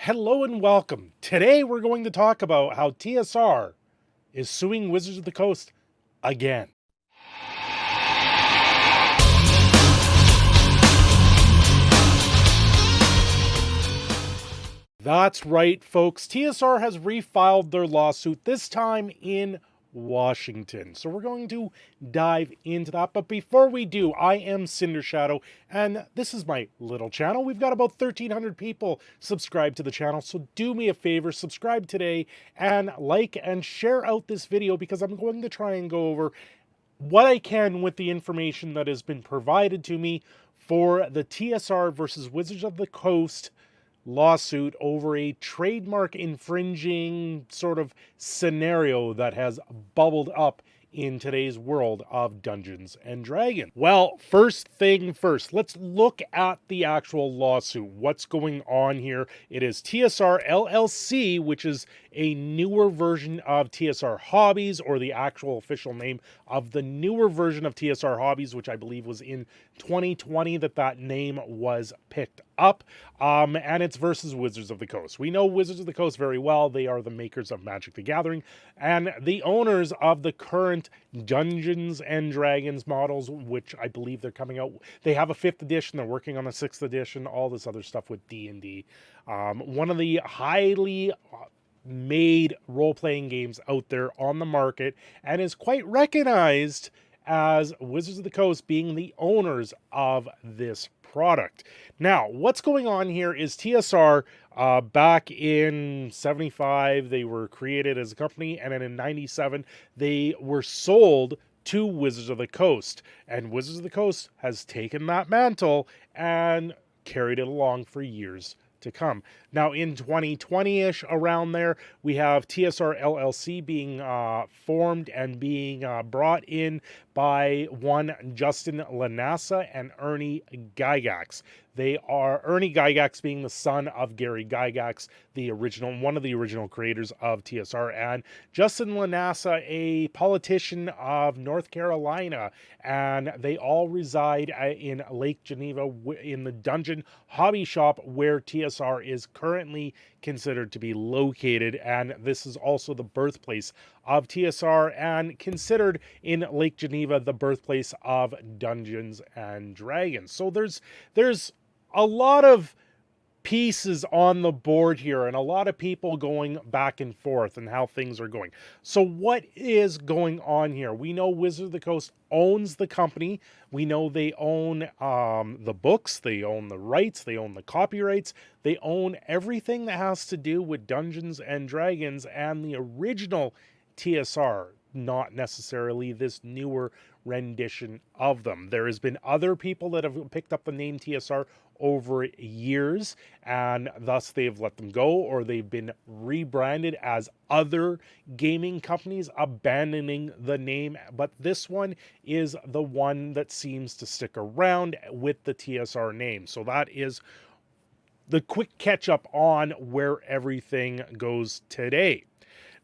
Hello and welcome. Today we're going to talk about how TSR is suing Wizards of the Coast again. That's right, folks. TSR has refiled their lawsuit, this time in Washington. So we're going to dive into that. But before we do, I am Cindershadow, and this is my little channel. We've got about 1,300 people subscribed to the channel. So do me a favor, subscribe today and like and share out this video, because I'm going to try and go over what I can with the information that has been provided to me for the TSR versus Wizards of the Coast lawsuit over a trademark infringing sort of scenario that has bubbled up in today's world of Dungeons and Dragons. Well, first thing first, let's look at the actual lawsuit. What's going on here? It is TSR LLC, which is a newer version of TSR Hobbies, or the actual official name of the newer version of TSR Hobbies, which I believe was in 2020 that name was picked up. And it's versus Wizards of the Coast. We know Wizards of the Coast very well. They are the makers of Magic the Gathering and the owners of the current Dungeons and Dragons models, which I believe they're coming out. They have a 5th edition. They're working on a 6th edition, all this other stuff with D&D. One of the highly made role-playing games out there on the market, and is quite recognized as Wizards of the Coast being the owners of this product. Now, what's going on here is TSR, back in 75, they were created as a company, and then in 97, they were sold to Wizards of the Coast. And Wizards of the Coast has taken that mantle and carried it along for years to come. Now, in 2020-ish, around there, we have TSR LLC being formed and being brought in by one Justin Lanassa and Ernie Gygax. They are Ernie Gygax being the son of Gary Gygax, one of the original creators of TSR, and Justin Lanassa, a politician of North Carolina, and they all reside in Lake Geneva in the Dungeon Hobby Shop where TSR is currently considered to be located, and this is also the birthplace of TSR, and considered in Lake Geneva the birthplace of Dungeons and Dragons. So there's a lot of pieces on the board here, and a lot of people going back and forth and how things are going. So what is going on here? We know Wizards of the Coast owns the company. We know they own the books, they own the rights, they own the copyrights, they own everything that has to do with Dungeons and Dragons and the original TSR, not necessarily this newer rendition of them. There has been other people that have picked up the name TSR over years, and thus they've let them go, or they've been rebranded as other gaming companies, abandoning the name. But this one is the one that seems to stick around with the TSR name. So that is the quick catch up on where everything goes today.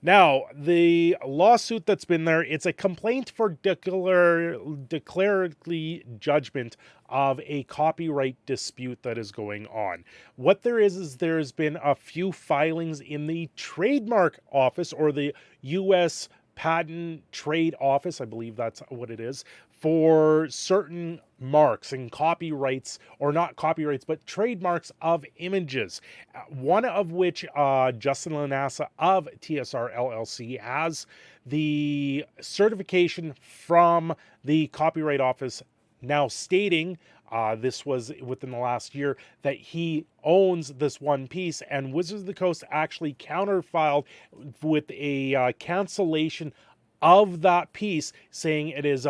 Now, the lawsuit that's been there, it's a complaint for declaratory judgment of a copyright dispute that is going on. What there is there's been a few filings in the Trademark Office, or the U.S. Patent Trade Office, I believe that's what it is, for certain marks and copyrights, or not copyrights, but trademarks of images. One of which, Justin Lanassa of TSR LLC has the certification from the Copyright Office now stating, this was within the last year, that he owns this one piece, and Wizards of the Coast actually counterfiled with a cancellation of that piece, saying it is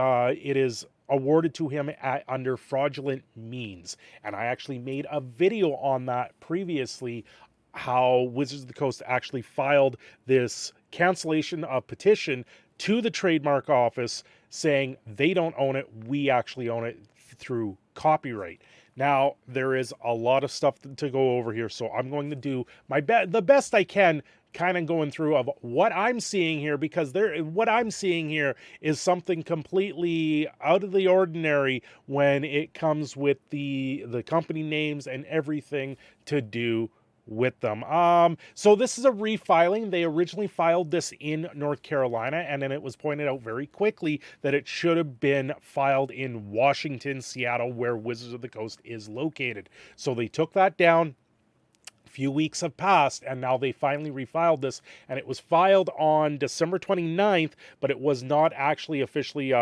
awarded to him under fraudulent means. And I actually made a video on that previously, how Wizards of the Coast actually filed this cancellation of petition to the Trademark Office, saying they don't own it, we actually own it through copyright. Now, there is a lot of stuff to go over here, so I'm going to do the best I can, kind of going through of what I'm seeing here, because what I'm seeing here is something completely out of the ordinary when it comes with the company names and everything to do with them. So this is a refiling. They originally filed this in North Carolina, and then it was pointed out very quickly that it should have been filed in Washington, Seattle, where Wizards of the Coast is located. So they took that down. Few weeks have passed, and now they finally refiled this, and it was filed on December 29th, but it was not actually officially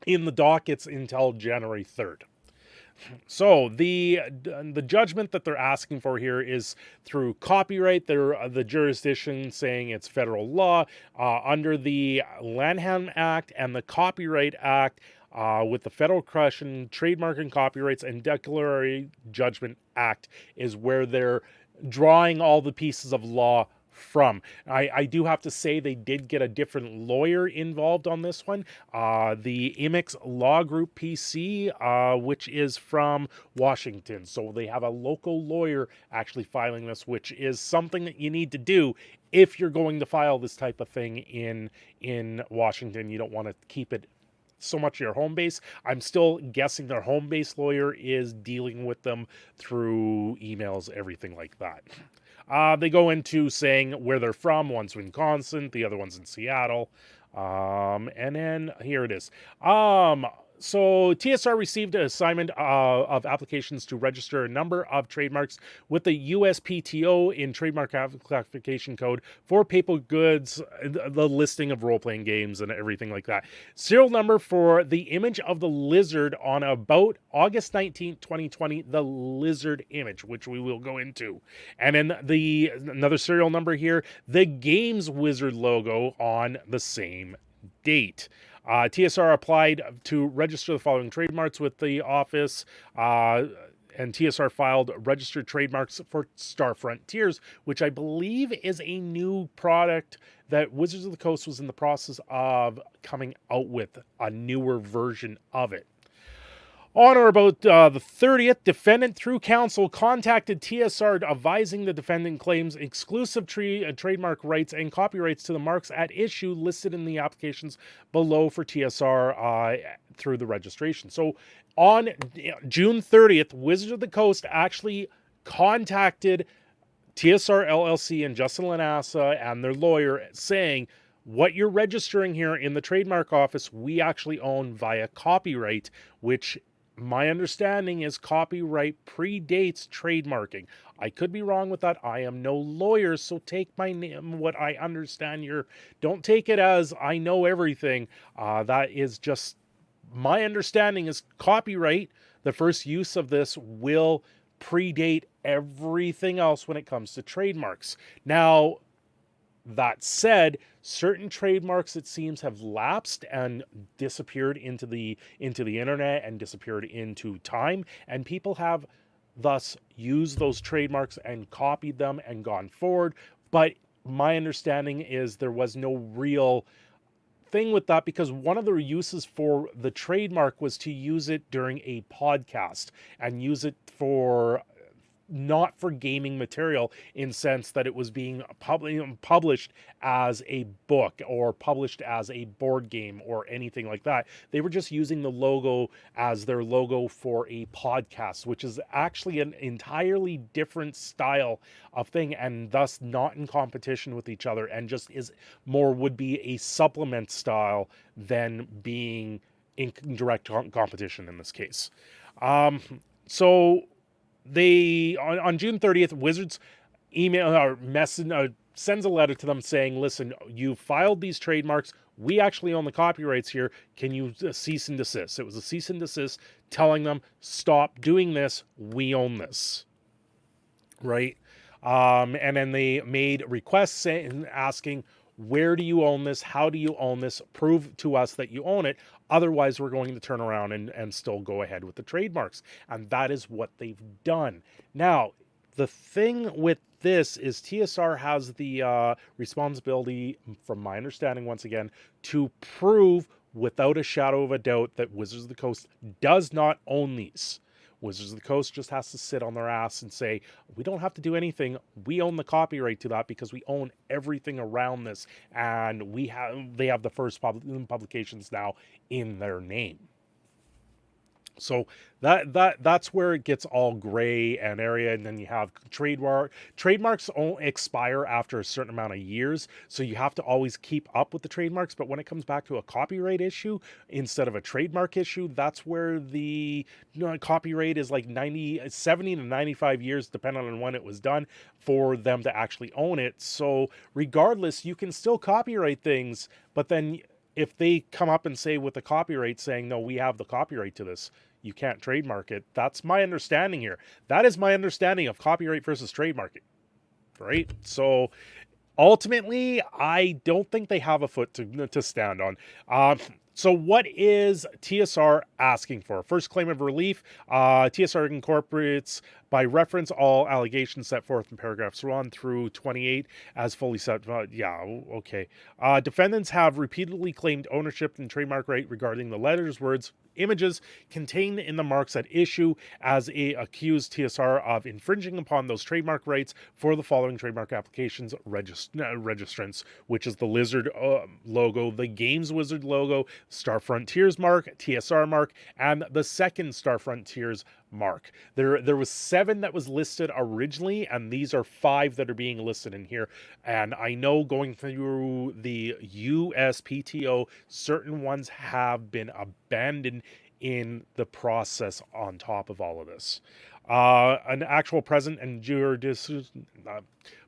in the dockets until January 3rd. So the judgment that they're asking for here is through copyright. They're the jurisdiction saying it's federal law under the Lanham Act and the Copyright Act. With the Federal Question, Trademark and Copyrights and Declaratory Judgment Act is where they're drawing all the pieces of law from. I do have to say they did get a different lawyer involved on this one. The Imix Law Group PC, which is from Washington. So they have a local lawyer actually filing this, which is something that you need to do if you're going to file this type of thing in Washington. You don't want to keep it so much your home base. I'm still guessing their home base lawyer is dealing with them through emails, everything like that. They go into saying where they're from. One's Wisconsin, the other one's in Seattle. And then here it is. So TSR received an assignment of applications to register a number of trademarks with the USPTO in Trademark Classification Code for paper goods, the listing of role-playing games and everything like that. Serial number for the image of the lizard on about August 19th, 2020, the lizard image, which we will go into. And then another serial number here, the Games Wizard logo on the same date. TSR applied to register the following trademarks with the office, and TSR filed registered trademarks for Star Frontiers, which I believe is a new product that Wizards of the Coast was in the process of coming out with, a newer version of it. On or about the 30th, defendant through counsel contacted TSR advising the defendant claims exclusive trademark rights and copyrights to the marks at issue listed in the applications below for TSR through the registration. So on June 30th, Wizards of the Coast actually contacted TSR LLC and Justin Lanassa and their lawyer saying, what you're registering here in the trademark office, we actually own via copyright, which my understanding is copyright predates trademarking. I could be wrong with that. I am no lawyer, so take my name, what I understand here. Don't take it as I know everything. That is just my understanding is copyright. The first use of this will predate everything else when it comes to trademarks. Now, that said, certain trademarks, it seems, have lapsed and disappeared into the internet and disappeared into time, and people have thus used those trademarks and copied them and gone forward. But my understanding is there was no real thing with that, because one of the uses for the trademark was to use it during a podcast and use it for not for gaming material, in sense that it was being published as a book or published as a board game or anything like that. They were just using the logo as their logo for a podcast, which is actually an entirely different style of thing, and thus not in competition with each other, and just is more would be a supplement style than being in direct competition in this case. So they on June 30th, Wizards email or message sends a letter to them saying, listen, you filed these trademarks, we actually own the copyrights here, can you cease and desist? It was a cease and desist telling them, stop doing this, we own this, right? And then they made requests asking, where do you own this? How do you own this? Prove to us that you own it. Otherwise, we're going to turn around and still go ahead with the trademarks. And that is what they've done. Now, the thing with this is TSR has the responsibility, from my understanding, once again, to prove without a shadow of a doubt that Wizards of the Coast does not own these. Wizards of the Coast just has to sit on their ass and say, we don't have to do anything. We own the copyright to that because we own everything around this. And they have the first publications now in their name. So that's where it gets all gray and area, and then you have trademarks only expire after a certain amount of years, so you have to always keep up with the trademarks. But when it comes back to a copyright issue instead of a trademark issue, that's where the copyright is like 70 to 95 years, depending on when it was done, for them to actually own it. So regardless, you can still copyright things, but then if they come up and say with the copyright saying, no, we have the copyright to this, you can't trademark it. That's my understanding here. That is my understanding of copyright versus trademarking, right? So ultimately, I don't think they have a foot to stand on. So what is TSR asking for? First claim of relief, TSR incorporates by reference all allegations set forth in paragraphs 1 through 28 as fully set. Okay. Defendants have repeatedly claimed ownership and trademark right regarding the letters, words, images contained in the marks at issue, as accused TSR of infringing upon those trademark rights for the following trademark applications registrants, which is the lizard logo, the Games Wizard logo, Star Frontiers mark, TSR mark, and the second Star Frontiers mark. There was 7 that was listed originally, and these are 5 that are being listed in here. And I know going through the USPTO, certain ones have been abandoned in the process on top of all of this. An actual present and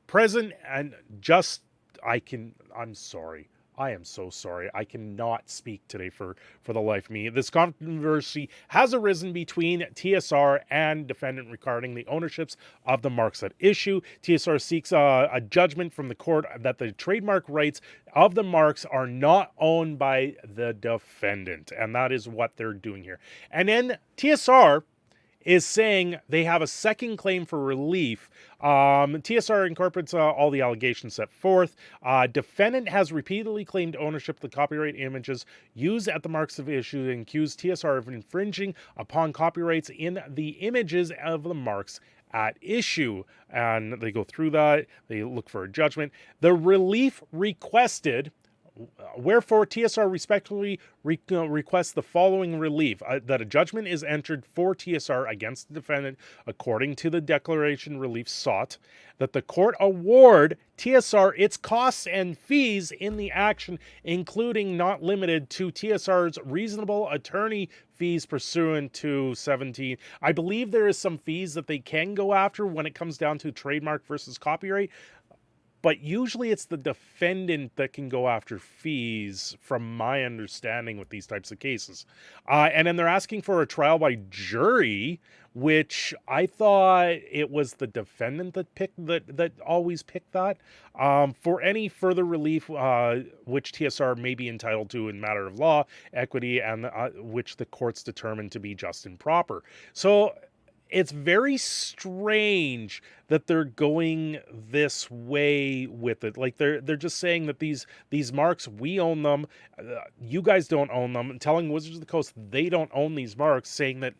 present and just I'm sorry. I am so sorry. I cannot speak today for the life of me. This controversy has arisen between TSR and defendant regarding the ownerships of the marks at issue. TSR seeks a judgment from the court that the trademark rights of the marks are not owned by the defendant. And that is what they're doing here. And then TSR is saying they have a second claim for relief. TSR incorporates all the allegations set forth. Defendant has repeatedly claimed ownership of the copyright images used at the marks of issue and accused TSR of infringing upon copyrights in the images of the marks at issue. And they go through that. They look for a judgment. The relief requested, wherefore TSR respectfully requests the following relief: that a judgment is entered for TSR against the defendant according to the declaration relief sought, that the court award TSR its costs and fees in the action, including not limited to TSR's reasonable attorney fees pursuant to 17. I believe there is some fees that they can go after when it comes down to trademark versus copyright. But usually it's the defendant that can go after fees, from my understanding with these types of cases. And then they're asking for a trial by jury, which I thought it was the defendant that always picked that. For any further relief, which TSR may be entitled to in matter of law, equity, and which the courts determine to be just and proper. So it's very strange that they're going this way with it. Like they're just saying that these marks, we own them, you guys don't own them, and telling Wizards of the Coast they don't own these marks, saying that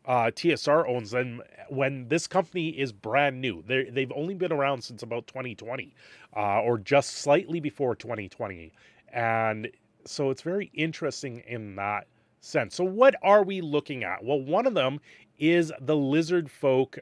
TSR owns them when this company is brand new. They've only been around since about 2020, or just slightly before 2020, and so it's very interesting in that sense. So what are we looking at? Well, one of them is the lizard folk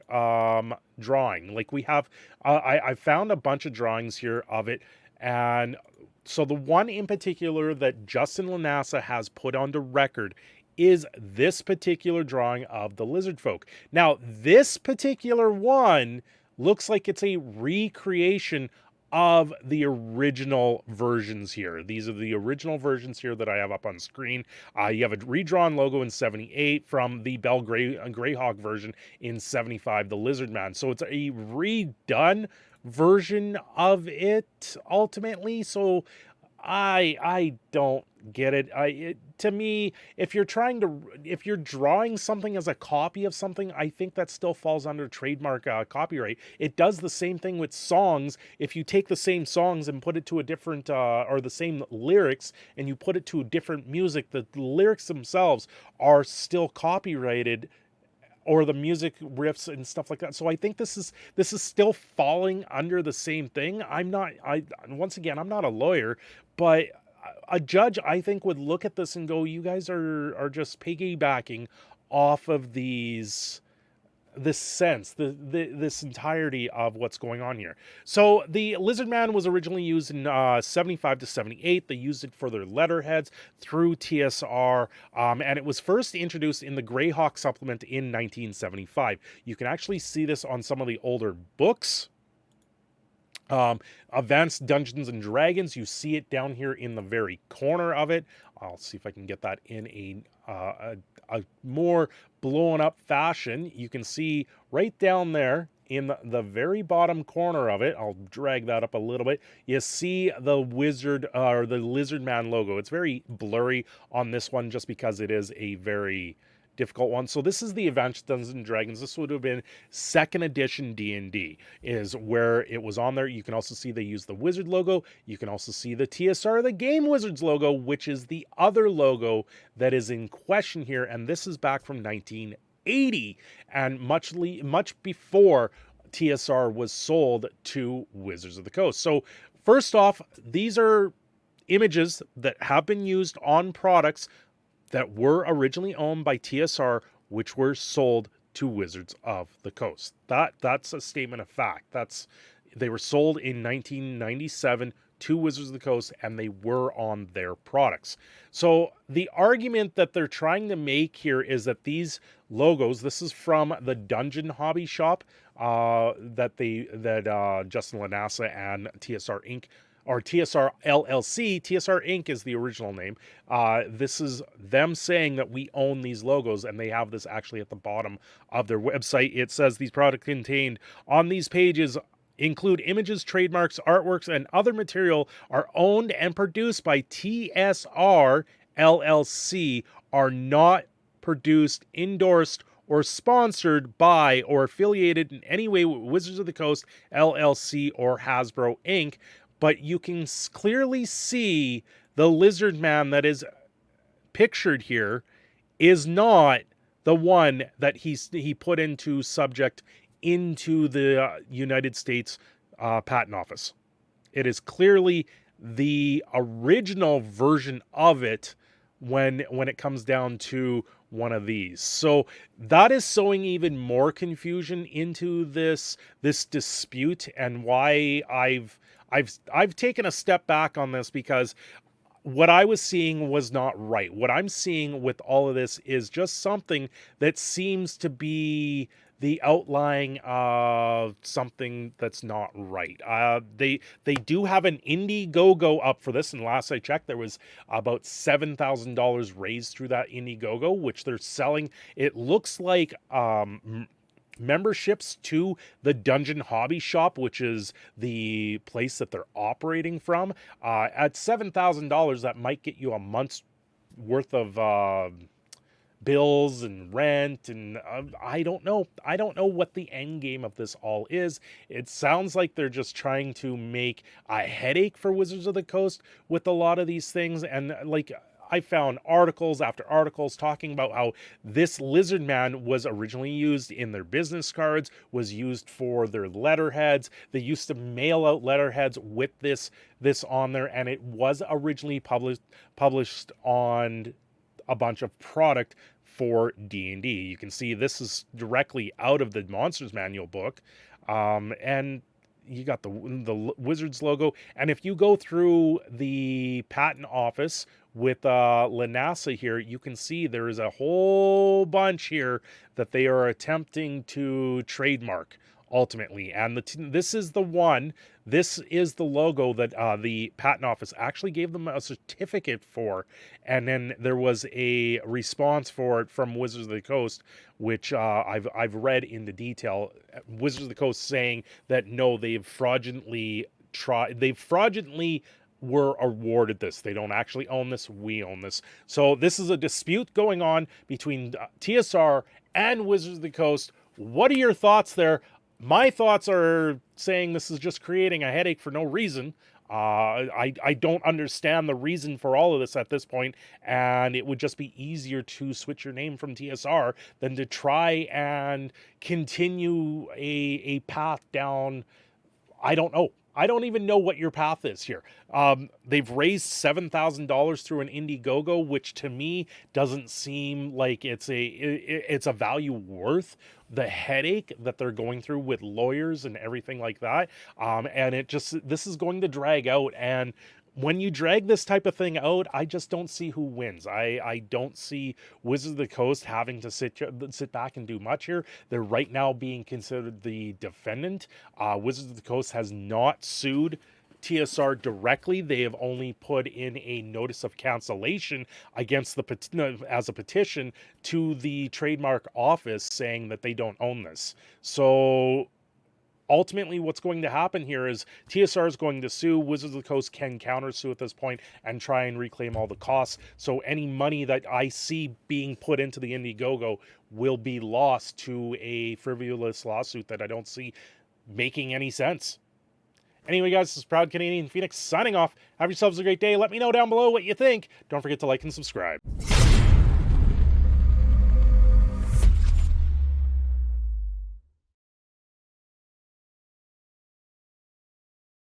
drawing. Like we have, I found a bunch of drawings here of it, and so the one in particular that Justin Lanassa has put onto record is this particular drawing of the lizard folk. Now, this particular one looks like it's a recreation of the original versions here. These are the original versions here that I have up on screen. You have a redrawn logo in 78 from the Bell Greyhawk version in 75, the Lizard Man. So it's a redone version of it ultimately. So I don't get it. To me, if you're drawing something as a copy of something, I think that still falls under trademark copyright. It does the same thing with songs. If you take the same songs and put it to a different, or the same lyrics, and you put it to a different music, the lyrics themselves are still copyrighted, or the music riffs and stuff like that. So I think this is still falling under the same thing. Once again, I'm not a lawyer, but a judge, I think, would look at this and go, you guys are just piggybacking off of this sense, this entirety of what's going on here. So the Lizard Man was originally used in 75 to 78. They used it for their letterheads through TSR, and it was first introduced in the Greyhawk supplement in 1975. You can actually see this on some of the older books. Advanced Dungeons and Dragons, you see it down here in the very corner of it. I'll see if I can get that in a more blown up fashion. You can see right down there in the very bottom corner of it. I'll drag that up a little bit. You see the wizard or the Lizard Man logo. It's very blurry on this one just because it is a very difficult one. So this is the Advanced Dungeons and Dragons. This would have been 2nd edition D&D is where it was on there. You can also see they use the wizard logo. You can also see the TSR, the Game Wizards logo, which is the other logo that is in question here. And this is back from 1980 and much before TSR was sold to Wizards of the Coast. So first off, these are images that have been used on products that were originally owned by TSR, which were sold to Wizards of the Coast. That's a statement of fact. They were sold in 1997 to Wizards of the Coast, and they were on their products. So the argument that they're trying to make here is that these logos, this is from the Dungeon Hobby Shop that Justin Lanassa and TSR Inc. or TSR LLC, TSR Inc. is the original name. This is them saying that we own these logos, and they have this actually at the bottom of their website. It says these products contained on these pages include images, trademarks, artworks, and other material are owned and produced by TSR LLC, are not produced, endorsed, or sponsored by or affiliated in any way with Wizards of the Coast LLC or Hasbro Inc., but you can clearly see the Lizard Man that is pictured here is not the one that he put into subject into the United States Patent Office. It is clearly the original version of it when it comes down to one of these. So that is sowing even more confusion into this dispute, and why I've taken a step back on this, because what I was seeing was not right. What I'm seeing with all of this is just something that seems to be the outlying of something that's not right. They do have an Indiegogo up for this, and last I checked, there was about $7,000 raised through that Indiegogo, which they're selling. It looks like memberships to the Dungeon Hobby Shop, which is the place that they're operating from. At $7,000, that might get you a month's worth of bills and rent, and I don't know what the end game of this all is. It sounds like they're just trying to make a headache for Wizards of the Coast with a lot of these things. And like, I found articles after articles talking about how this Lizard Man was originally used in their business cards, was used for their letterheads. They used to mail out letterheads with this on there, and it was originally published on a bunch of product for D&D. You can see this is directly out of the Monsters Manual book, and you got the Wizards logo. And if you go through the patent office with Lanassa here, you can see there is a whole bunch here that they are attempting to trademark ultimately. And this is the one, this is the logo that the patent office actually gave them a certificate for, and then there was a response for it from Wizards of the Coast, which I've read into detail. Wizards of the Coast saying that no, they've fraudulently were awarded this. They don't actually own this. We own this. So this is a dispute going on between TSR and Wizards of the Coast. What are your thoughts there? My thoughts are saying this is just creating a headache for no reason. I don't understand the reason for all of this at this point, and it would just be easier to switch your name from TSR than to try and continue a path down. I don't know. I don't even know what your path is here. They've raised $7,000 through an Indiegogo, which to me doesn't seem like it's a value worth the headache that they're going through with lawyers and everything like that. And this is going to drag out. And when you drag this type of thing out, I just don't see who wins. I don't see Wizards of the Coast having to sit back and do much here. They're right now being considered the defendant. Wizards of the Coast has not sued TSR directly. They have only put in a notice of cancellation against as a petition to the trademark office saying that they don't own this. So ultimately what's going to happen here is TSR is going to sue. Wizards of the Coast can countersue at this point and try and reclaim all the costs. So any money that I see being put into the Indiegogo will be lost to a frivolous lawsuit that I don't see making any sense. Anyway, guys, this is Proud Canadian Phoenix signing off. Have yourselves a great day. Let me know down below what you think. Don't forget to like and subscribe.